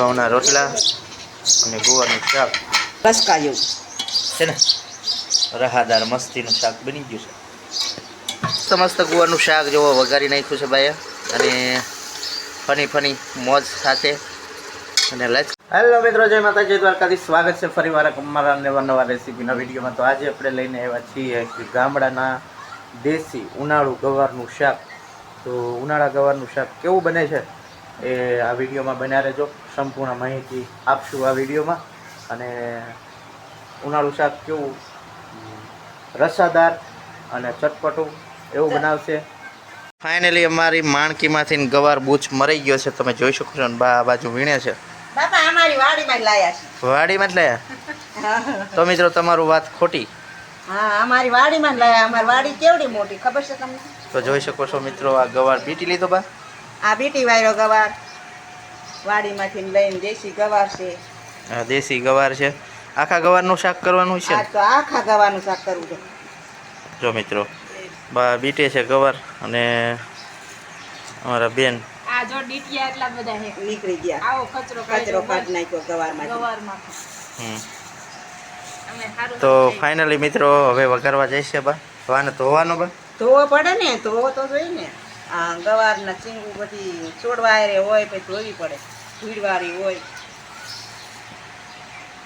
ઘઉંના રોટલા અને ગુવારનું શાક રસકા જેવું છે ને, રાહાદાર મસ્તીનું શાક બની ગયું છે. મસ્ત મસ્ત ગુવારનું શાક જેવો વઘારી નાખ્યું છે ભાઈએ, અને ફની મોજ સાથે. અને હેલો મિત્રો, જય માતાજી, દ્વારકાધીશ. સ્વાગત છે ફરીવાર અમારા નવા રેસીપીના વિડીયોમાં. તો આજે આપણે લઈને આવ્યા છીએ ગામડાના દેશી ઉનાળુ ગવારનું શાક. તો ઉનાળા ગવારનું શાક કેવું બને છે એ આ વિડીયોમાં બન્યા રહેજો. સંપૂર્ણ માહિતી આપશું આ વિડીયોમાં. અને ઉનાળુ શાક કેવું રસાદાર અને ચટપટું એવું બનાવશે. ફાઇનલી અમારી માણકીમાંથી ગવાર બૂચ મરી ગયો છે, તમે જોઈ શકો છો. ને બા આ બાજુ વીણે છે. બાપા અમારી વાડીમાં જ લાયા છે. વાડીમાં જ લાયા? તો મિત્રો તમારું વાત ખોટી. હા, અમારી વાડીમાં જ લાયા. અમારી વાડી કેવડી મોટી ખબર છે તમને? તો જોઈ શકો છો મિત્રો, આ ગવાર બીટી લીધો બા. આ બીટી વાયરો ગવાર વાડીમાંથી લઈને દેશી ગવાર છે. આ દેશી ગવાર છે. આખા ગવારનું શાક કરવાનું છે. આ તો આખા ગવારનું શાક કરવું છે. જો મિત્રો, બા બીટે છે ગવાર, અને અમારા બેન આ જો ડીટિયા એટલા બધા હે નીકળી ગયા. આવો કચરો કાઢી નાખ્યો ગવારમાં. તો ફાઇનલી મિત્રો હવે વઘારવા જઈશે બા. વાને ધોવાનો બા? ધોવો પડે ને, ધોવો તો જોઈએ ને. આ ગવારના ચીંગું બધી છોડવા હોય પછી ધોવી પડે, ભીડવાળી હોય.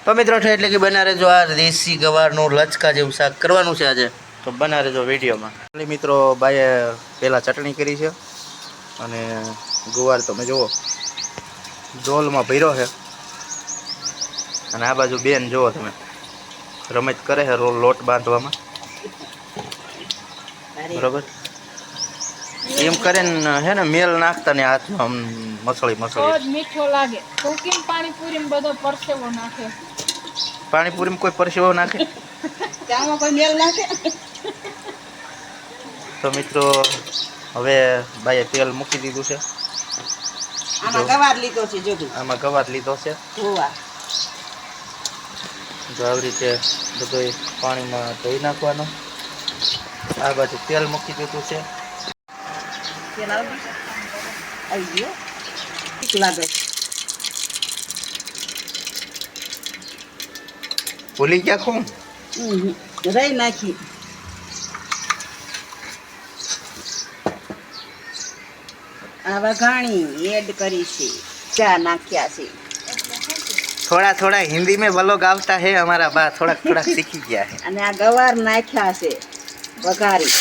તો મિત્રો એટલે કે બના રહેજો. આ દેશી ગવારનું લચકા જેવું શાક કરવાનું છે આજે, તો બના રહેજો વિડીયોમાં. મિત્રો બાએ પહેલાં ચટણી કરી છે, અને ગુવાર તમે જુઓ ડોલમાં ભર્યો છે, અને આ બાજુ બેન જુઓ તમે રમત કરે છે લોટ બાંધવામાં. બરોબર, એમ કરે ને હે ને મેલ નાખતા ને હાથમાં મસળી મીઠો લાગે. કુકિંગ પાણીપુરી બધો પરસેવો નાખે. પાણીપુરીમાં કોઈ પરસેવો નાખે? ચામાં કોઈ મેલ નાખે? તો મિત્રો હવે બાઈએ તેલ મૂકી દીધું છે. આમાં ગવાર લીધો છે. જો આમાં ગવાર લીધો છે. જો આવી રીતે બધું પાણીમાં ધોઈ નાખવાનો. આ બાજુ તેલ મૂકી દીધું છે. લાગે ભૂલી ગયા કોણ? રહી નાખી. આ વઘાણી એડ કરી છે, ચા નાખ્યા છે. થોડા હિન્દી में वो लोग આવતા है हमारा बा, થોડા શીખી ગયા है. અને આ ગવાર નાખ્યા છે વઘારી.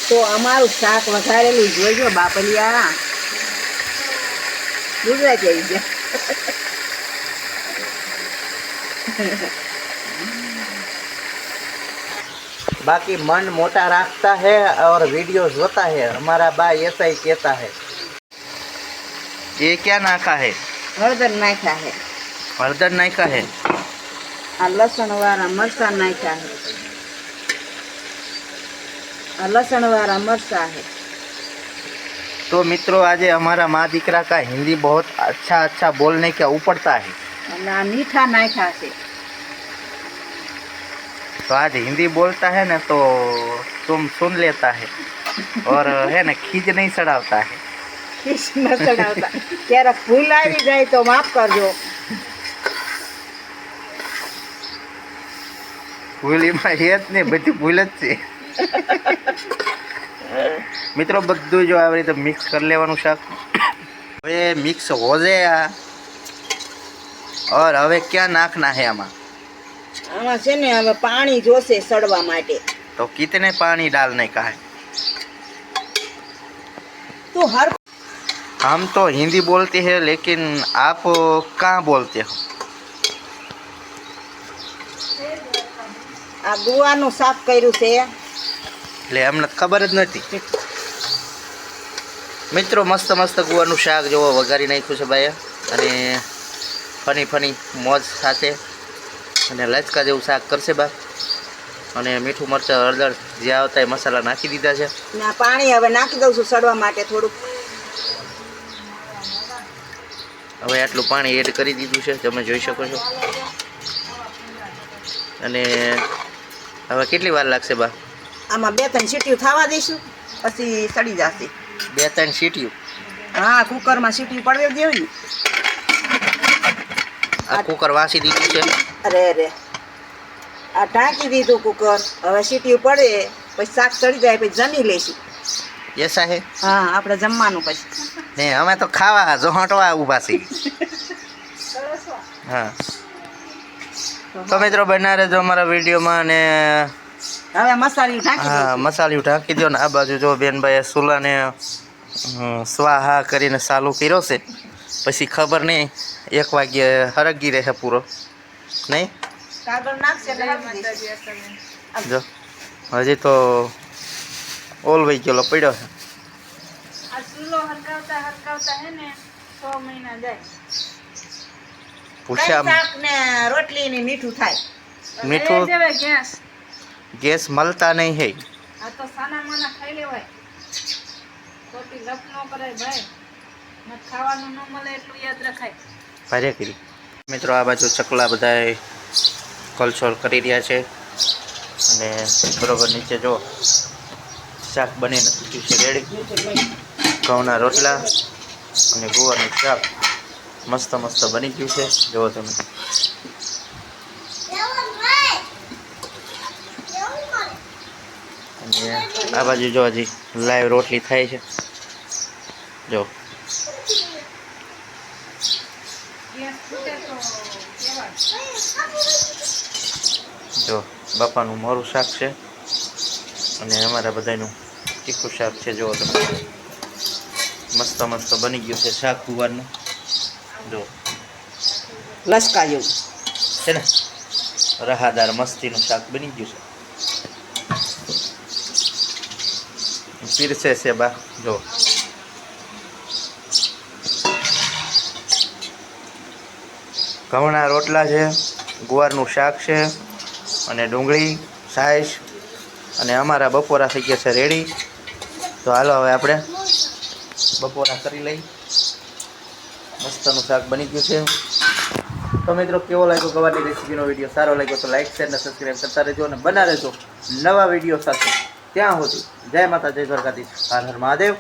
તો અમારું શાક વઘારેલું જોઈજો બાપલિયા. ગુજરાતી આવી ગયા. बाकी मन मोटा रखता है और वीडियो होता है. हमारा बा ऐसा ही कहता है. ये क्या नाका है? હળદર નાખ્યા છે. हळदर नाका है. આ લસણ વાળા મરચાં નાખ્યા છે. આ લસણ वाला मरचा है. तो मित्रों आज हमारा माँ दीकरा का हिंदी बहुत अच्छा बोलने का उपड़ता है. मीठा नाखा से. तो आज हिंदी बोलता है ना तो तुम सुन लेता है, और है ना खींच नहीं चढ़ाता है. खींच न चढ़ाता. क्यारेक भूल आई जाए तो माफ करजो. ભૂલી માં હેત ને બધી ભૂલ જ છે. મિત્રો બધું જો આવી રીતે મિક્સ કરી લેવાનું શાક. હવે મિક્સ હો જાય. और હવે क्या નાખના है આમાં? આમાં છે ને હવે પાણી જોશે સડવા માટે. तो कितने पानी डालने का है? तो हर हम तो हिंदी बोलते हैं, लेकिन आप कहाँ बोलते हो? આ ગુવાનું શાક કર્યું છે એટલે અમને ખબર જ નથી. મિત્રો મસ્ત ગુવાનું શાક જેવો વઘારી નાખ્યું છે ભાઈએ, અને ફની મોજ સાથે. અને લચકા જેવું શાક કરશે બા. અને મીઠું મરચાં હળદર જે આવતા એ મસાલા નાખી દીધા છે. ના પાણી હવે નાખી દઉં છું સડવા માટે થોડુંક. હવે આટલું પાણી એડ કરી દીધું છે, તમે જોઈ શકો છો. અને હવે કેટલી વાર લાગશે બા? આમાં 2-3 સીટીઓ થવા દઈશું, પછી સડી જશે. 2-3 સીટીયું. હા કુકરમાં સીટી પડવી દેવી. આ કુકર વાસી દીધું છે. અરે અરે આ ઢાંકી દીધું કુકર. હવે સીટી પડે પછી શાક ચડી જાય પછી જમી લેશું. એસા હે હા આપણે જમવાનું પછી. ને અમે તો ખાવા જોહટવા ઊભા છીએ. હા તો મિત્રો બના રહેજો અમારા વિડીયોમાં. અને હવે મસાલી ઢાંકી હા દઈશું. મસાલિયું ઢાંકી દો ને. આ બાજુ જો બેનભાઈએ ચૂલાને સ્વાહા કરીને ચાલુ કર્યો છે. પછી ખબર નહીં 1 વાગ્યે હરગી રહે પૂરો નહીં. કાગળ નાખશે એટલે હરગી દઈશું. જો હજી તો ઓલવાઈ ગયેલો પડ્યો છે. આ ચૂલો હરકાવતા હે ને 6 મહિના જાય. પૂછ્યા શાક ને રોટલી ને મીઠું થાય. મીઠું દેવે ગેસ. ગેસ મળતા નહીં હે. આ તો સાના માના ખાઈ લેવાય. ખોટી લપ ન કરાય ભાઈ. ને ખાવાનું ન મળે એટલું યાદ રખાય. ભારે કરી મિત્રો. આ બાજુ ચકલા બધાય કલછોલ કરી રહ્યા છે. અને બરોબર નીચે જો શાક બનીને ચૂક્યું છે રેડી. ઘઉંના રોટલા અને ગુવારનું શાક મસ્ત મસ્ત બની ગયું છે. જુઓ તમે. અને આ બાજુ જો હજી લાઈવ રોટલી થાય છે. જો ગેસ ખૂટે તો કેવાય. જો બાપાનું મોરું શાક છે. અને અમારા બધાનું તીખું શાક છે. જુઓ તમે મસ્ત મસ્ત બની ગયું છે શાક ગુવારનું. જો લસકાયું છે ને રહાદાર મસ્તીનું શાક બની ગયું છે. પીરસે છે બા. જો ઘઉંના રોટલા છે, ગુવારનું શાક છે, અને ડુંગળી સાઈઝ. અને અમારા બપોરા થઈ ગયા છે રેડી. તો હાલો હવે આપણે બપોરા કરી લઈ. મસ્તનું શાક બની ગયું છે. તો મિત્રો કેવો લાગ્યો ગવારની રેસીપીનો વિડીયો? સારો લાગ્યો તો લાઈક શેર અને સબસ્ક્રાઈબ કરતા રહેજો. અને બના રહેજો નવા વિડીયો સાથે. ત્યાં સુધી જય માતા, જય દ્વારકાધીશ, હર હર મહાદેવ.